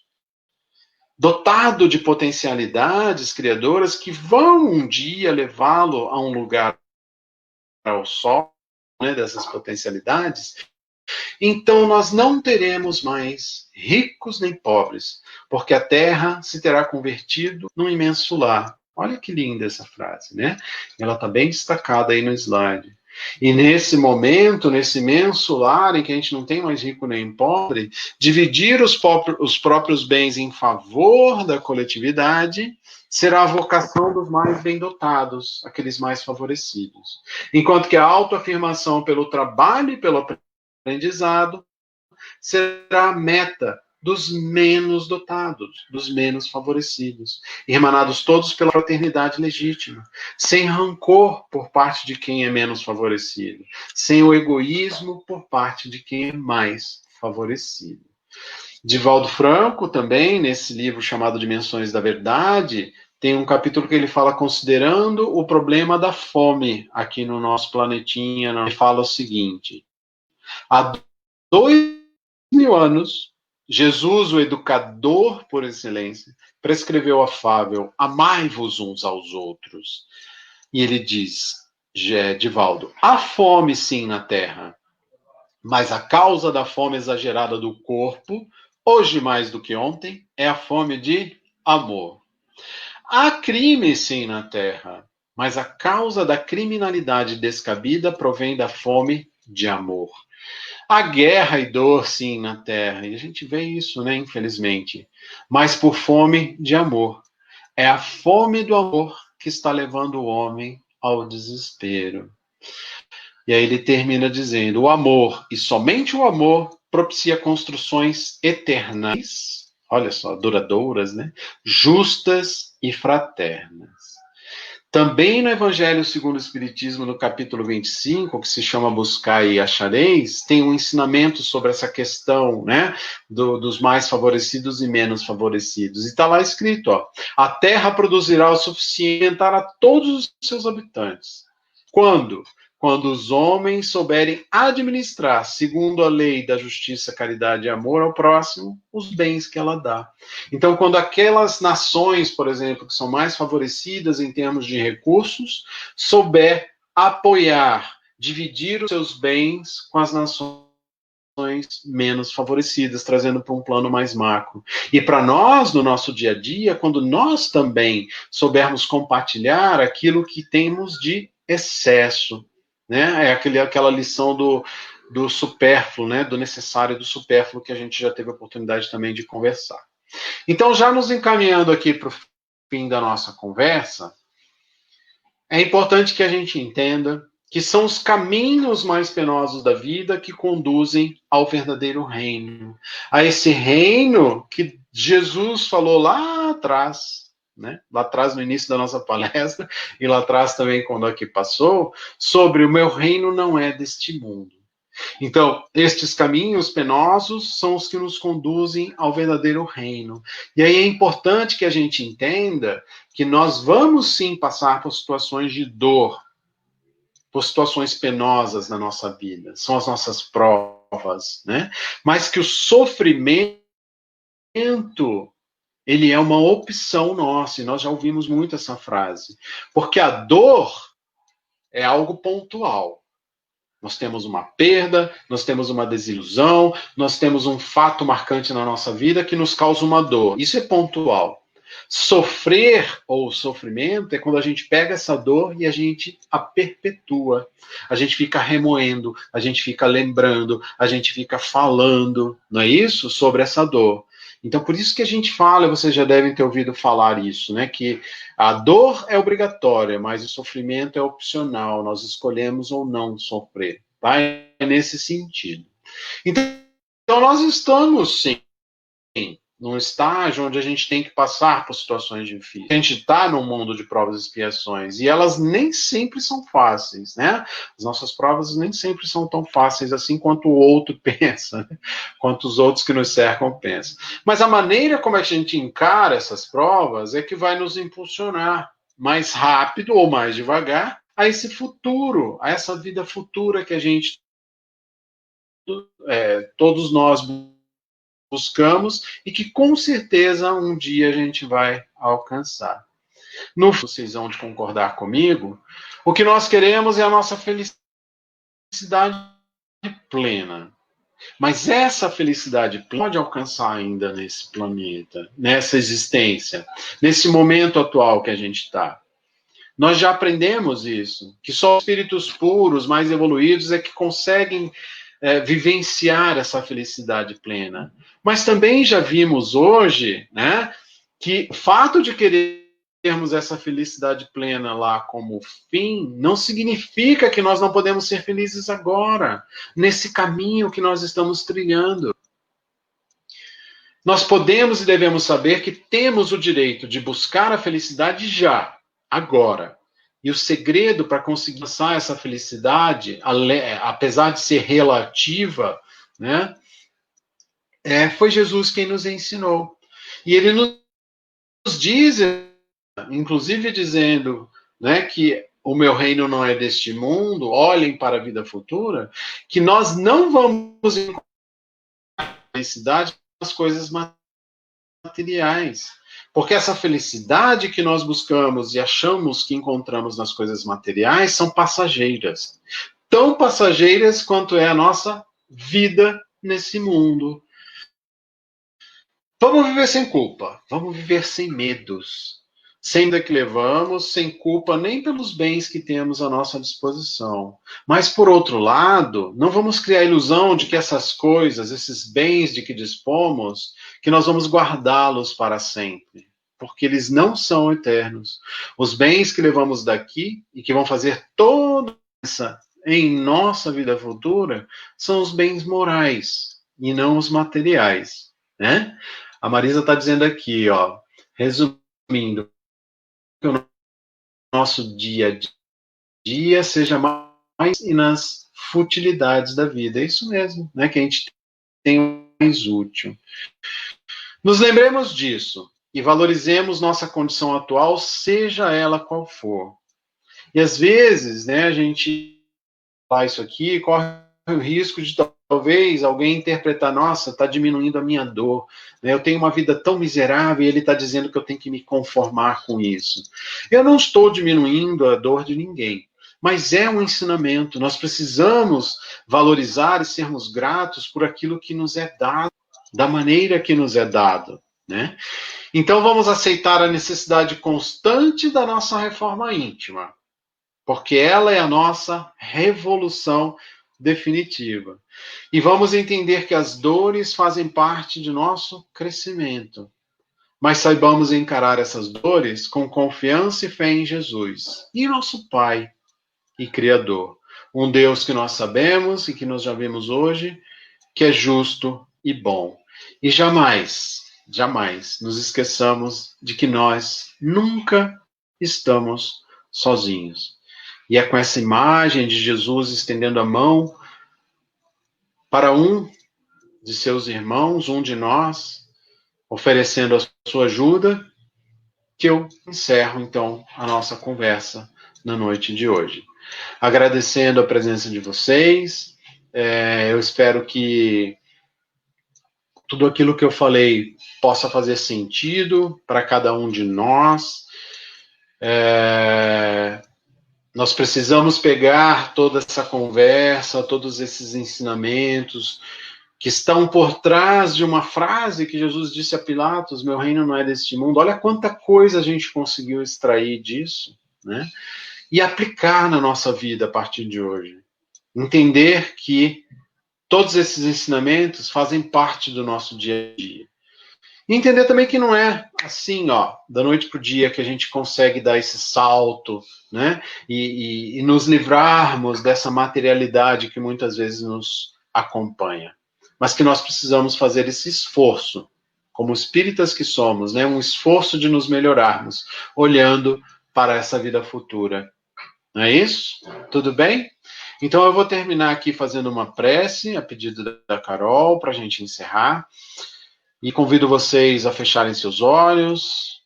dotado de potencialidades criadoras que vão um dia levá-lo a um lugar ao sol, né, dessas potencialidades, então nós não teremos mais ricos nem pobres, porque a terra se terá convertido num imenso lar. Olha que linda essa frase, né? Ela está bem destacada aí no slide. E nesse momento, nesse imenso lar em que a gente não tem mais rico nem pobre, dividir os próprios bens em favor da coletividade será a vocação dos mais bem dotados, aqueles mais favorecidos. Enquanto que a autoafirmação pelo trabalho e pelo aprendizado será a meta dos menos dotados, dos menos favorecidos, irmanados todos pela fraternidade legítima, sem rancor por parte de quem é menos favorecido, sem o egoísmo por parte de quem é mais favorecido. Divaldo Franco, também, nesse livro chamado Dimensões da Verdade, tem um capítulo que ele fala considerando o problema da fome aqui no nosso planetinha. Ele fala o seguinte: há 2000 anos, Jesus, o educador por excelência, prescreveu a fábel: amai-vos uns aos outros. E ele diz, Divaldo, há fome sim na terra, mas a causa da fome exagerada do corpo, hoje mais do que ontem, é a fome de amor. Há crime sim na terra, mas a causa da criminalidade descabida provém da fome de amor. Há guerra e dor, sim, na Terra, e a gente vê isso, né, infelizmente, mas por fome de amor. É a fome do amor que está levando o homem ao desespero. E aí ele termina dizendo: o amor, e somente o amor, propicia construções eternas, olha só, duradouras, né? Justas e fraternas. Também no Evangelho segundo o Espiritismo, no capítulo 25, que se chama Buscai e Achareis, tem um ensinamento sobre essa questão, né, dos mais favorecidos e menos favorecidos. E está lá escrito, ó, a terra produzirá o suficiente para todos os seus habitantes. Quando? Quando os homens souberem administrar, segundo a lei da justiça, caridade e amor ao próximo, os bens que ela dá. Então, quando aquelas nações, por exemplo, que são mais favorecidas em termos de recursos, souber apoiar, dividir os seus bens com as nações menos favorecidas, trazendo para um plano mais macro. E para nós, no nosso dia a dia, quando nós também soubermos compartilhar aquilo que temos de excesso, né? É aquela lição do supérfluo, né? Do necessário e do supérfluo, que a gente já teve a oportunidade também de conversar. Então, já nos encaminhando aqui para o fim da nossa conversa, é importante que a gente entenda que são os caminhos mais penosos da vida que conduzem ao verdadeiro reino. A esse reino que Jesus falou lá atrás, né? Lá atrás no início da nossa palestra, e lá atrás também quando aqui passou, sobre o meu reino não é deste mundo. Então, estes caminhos penosos são os que nos conduzem ao verdadeiro reino. E aí é importante que a gente entenda que nós vamos sim passar por situações de dor, por situações penosas na nossa vida. São as nossas provas, né? Mas que o sofrimento, ele é uma opção nossa, e nós já ouvimos muito essa frase. Porque a dor é algo pontual. Nós temos uma perda, nós temos uma desilusão, nós temos um fato marcante na nossa vida que nos causa uma dor. Isso é pontual. Sofrer ou sofrimento é quando a gente pega essa dor e a gente a perpetua. A gente fica remoendo, a gente fica lembrando, a gente fica falando, não é isso? Sobre essa dor. Então, por isso que a gente fala, vocês já devem ter ouvido falar isso, né? Que a dor é obrigatória, mas o sofrimento é opcional. Nós escolhemos ou não sofrer. Vai nesse sentido. Então nós estamos, sim, num estágio onde a gente tem que passar por situações difíceis. A gente está num mundo de provas e expiações, e elas nem sempre são fáceis, né? As nossas provas nem sempre são tão fáceis assim quanto o outro pensa, né? Quanto os outros que nos cercam pensam. Mas a maneira como a gente encara essas provas é que vai nos impulsionar mais rápido ou mais devagar a esse futuro, a essa vida futura que a gente, todos nós buscamos e que com certeza um dia a gente vai alcançar. No fundo, vocês vão concordar comigo, o que nós queremos é a nossa felicidade plena. Mas essa felicidade plena pode alcançar ainda nesse planeta, nessa existência, nesse momento atual que a gente está. Nós já aprendemos isso, que só espíritos puros, mais evoluídos, é que conseguem vivenciar essa felicidade plena. Mas também já vimos hoje, né, que o fato de querermos essa felicidade plena lá como fim, não significa que nós não podemos ser felizes agora, nesse caminho que nós estamos trilhando. Nós podemos e devemos saber que temos o direito de buscar a felicidade já, agora. E o segredo para conseguir alcançar essa felicidade, apesar de ser relativa, né, foi Jesus quem nos ensinou. E ele nos diz, inclusive dizendo, né, que o meu reino não é deste mundo, olhem para a vida futura, que nós não vamos encontrar felicidade nas coisas materiais. Porque essa felicidade que nós buscamos e achamos que encontramos nas coisas materiais são passageiras. Tão passageiras quanto é a nossa vida nesse mundo. Vamos viver sem culpa. Vamos viver sem medos. Sem medo que levamos, sem culpa nem pelos bens que temos à nossa disposição. Mas, por outro lado, não vamos criar a ilusão de que essas coisas, esses bens de que dispomos, que nós vamos guardá-los para sempre, porque eles não são eternos. Os bens que levamos daqui e que vão fazer toda essa em nossa vida futura são os bens morais e não os materiais, né? A Marisa está dizendo aqui, ó, resumindo, que o nosso dia a dia seja mais e nas futilidades da vida. É isso mesmo, né? Que a gente tem o mais útil. Nos lembremos disso e valorizemos nossa condição atual, seja ela qual for. E às vezes, né, a gente fala isso aqui, corre o risco de talvez alguém interpretar, nossa, está diminuindo a minha dor, né? Eu tenho uma vida tão miserável e ele está dizendo que eu tenho que me conformar com isso. Eu não estou diminuindo a dor de ninguém, mas é um ensinamento. Nós precisamos valorizar e sermos gratos por aquilo que nos é dado, da maneira que nos é dado, né? Então vamos aceitar a necessidade constante da nossa reforma íntima, porque ela é a nossa revolução definitiva. E vamos entender que as dores fazem parte de nosso crescimento. Mas saibamos encarar essas dores com confiança e fé em Jesus, e nosso Pai e Criador. Um Deus que nós sabemos e que nós já vimos hoje, que é justo e bom. E jamais, jamais nos esqueçamos de que nós nunca estamos sozinhos. E é com essa imagem de Jesus estendendo a mão para um de seus irmãos, um de nós, oferecendo a sua ajuda, que eu encerro, então, a nossa conversa na noite de hoje. Agradecendo a presença de vocês, eu espero que tudo aquilo que eu falei possa fazer sentido para cada um de nós. Nós precisamos pegar toda essa conversa, todos esses ensinamentos que estão por trás de uma frase que Jesus disse a Pilatos: meu reino não é deste mundo. Olha quanta coisa a gente conseguiu extrair disso, né? E aplicar na nossa vida a partir de hoje. Entender que todos esses ensinamentos fazem parte do nosso dia a dia. E entender também que não é assim, ó, da noite para o dia que a gente consegue dar esse salto, né? E nos livrarmos dessa materialidade que muitas vezes nos acompanha. Mas que nós precisamos fazer esse esforço, como espíritas que somos, né? Um esforço de nos melhorarmos, olhando para essa vida futura. Não é isso? Tudo bem? Então eu vou terminar aqui fazendo uma prece, a pedido da Carol, para a gente encerrar. E convido vocês a fecharem seus olhos,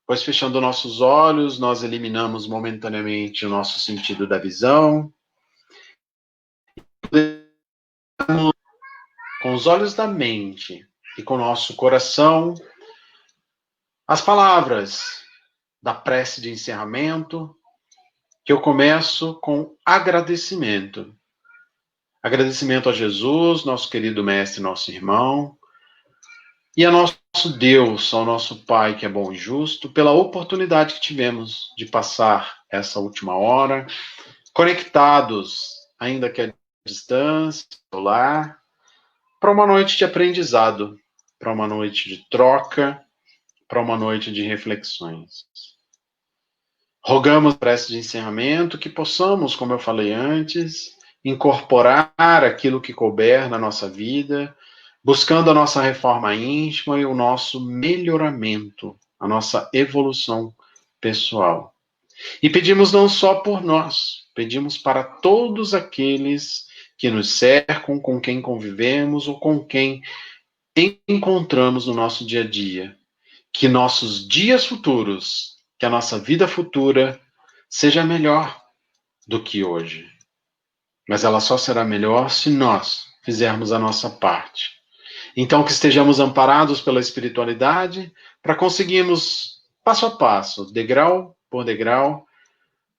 pois fechando nossos olhos, nós eliminamos momentaneamente o nosso sentido da visão. Com os olhos da mente e com o nosso coração, as palavras da prece de encerramento, que eu começo com agradecimento. Agradecimento a Jesus, nosso querido mestre, nosso irmão, e a nosso Deus, ao nosso Pai, que é bom e justo, pela oportunidade que tivemos de passar essa última hora, conectados, ainda que à distância, ao lar, para uma noite de aprendizado, para uma noite de troca, para uma noite de reflexões. Rogamos para esse de encerramento que possamos, como eu falei antes, incorporar aquilo que couber na nossa vida, buscando a nossa reforma íntima e o nosso melhoramento, a nossa evolução pessoal. E pedimos não só por nós, pedimos para todos aqueles que nos cercam, com quem convivemos ou com quem encontramos no nosso dia a dia. Que nossos dias futuros, que a nossa vida futura seja melhor do que hoje. Mas ela só será melhor se nós fizermos a nossa parte. Então, que estejamos amparados pela espiritualidade para conseguirmos, passo a passo, degrau por degrau,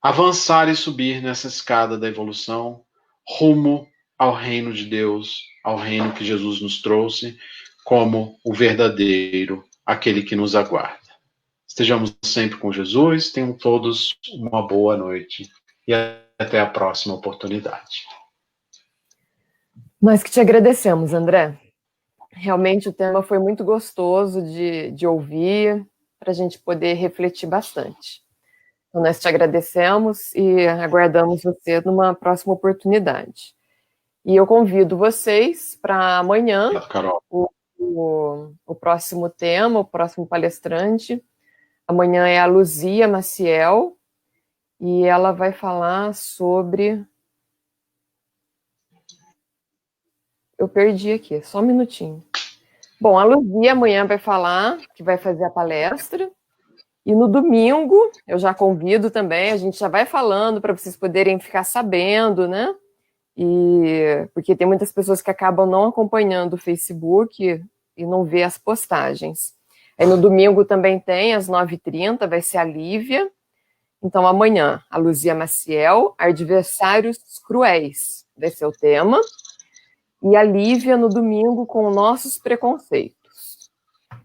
avançar e subir nessa escada da evolução rumo ao reino de Deus, ao reino que Jesus nos trouxe como o verdadeiro, aquele que nos aguarda. Estejamos sempre com Jesus, tenham todos uma boa noite e até a próxima oportunidade. Nós que te agradecemos, André. Realmente o tema foi muito gostoso de ouvir, para a gente poder refletir bastante. Então, nós te agradecemos e aguardamos você numa próxima oportunidade. E eu convido vocês para amanhã, Carol. o próximo tema, o próximo palestrante. Amanhã é a Luzia Maciel, e ela vai falar sobre... Eu perdi aqui, só um minutinho. Bom, a Luzia amanhã vai falar, que vai fazer a palestra, e no domingo, eu já convido também, a gente já vai falando para vocês poderem ficar sabendo, né? Porque tem muitas pessoas que acabam não acompanhando o Facebook e não vê as postagens. Aí no domingo também tem, às 9h30, vai ser a Lívia. Então amanhã, a Luzia Maciel, Adversários Cruéis, vai ser o tema. E a Lívia no domingo com nossos preconceitos.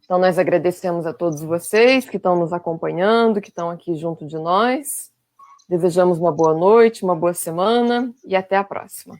Então nós agradecemos a todos vocês que estão nos acompanhando, que estão aqui junto de nós. Desejamos uma boa noite, uma boa semana e até a próxima.